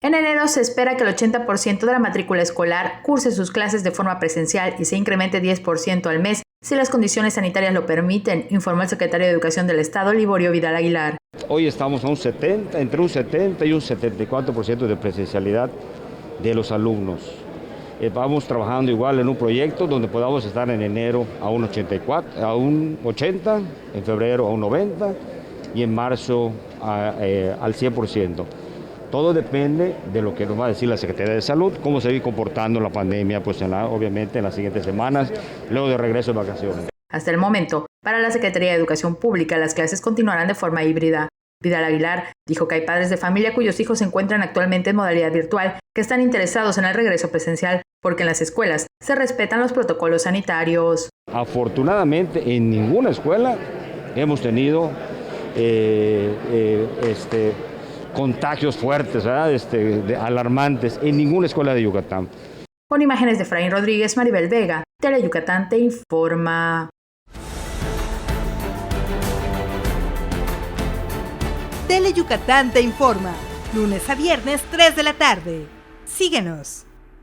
En enero se espera que el 80% de la matrícula escolar curse sus clases de forma presencial y se incremente 10% al mes si las condiciones sanitarias lo permiten, informó el secretario de Educación del Estado, Liborio Vidal Aguilar. Hoy estamos a entre un 70 y un 74% de presencialidad de los alumnos. Vamos trabajando igual en un proyecto donde podamos estar en enero a un 84, a un 80, en febrero a un 90 y en marzo al 100%. Todo depende de lo que nos va a decir la Secretaría de Salud, cómo se va comportando la pandemia, pues obviamente en las siguientes semanas, luego de regreso de vacaciones. Hasta el momento, para la Secretaría de Educación Pública, las clases continuarán de forma híbrida. Vidal Aguilar dijo que hay padres de familia cuyos hijos se encuentran actualmente en modalidad virtual que están interesados en el regreso presencial porque en las escuelas se respetan los protocolos sanitarios. Afortunadamente, en ninguna escuela hemos tenido contagios fuertes, alarmantes, en ninguna escuela de Yucatán. Con imágenes de Efraín Rodríguez, Maribel Vega, Teleyucatán te informa. Teleyucatán te informa, lunes a viernes 3 de la tarde. Síguenos.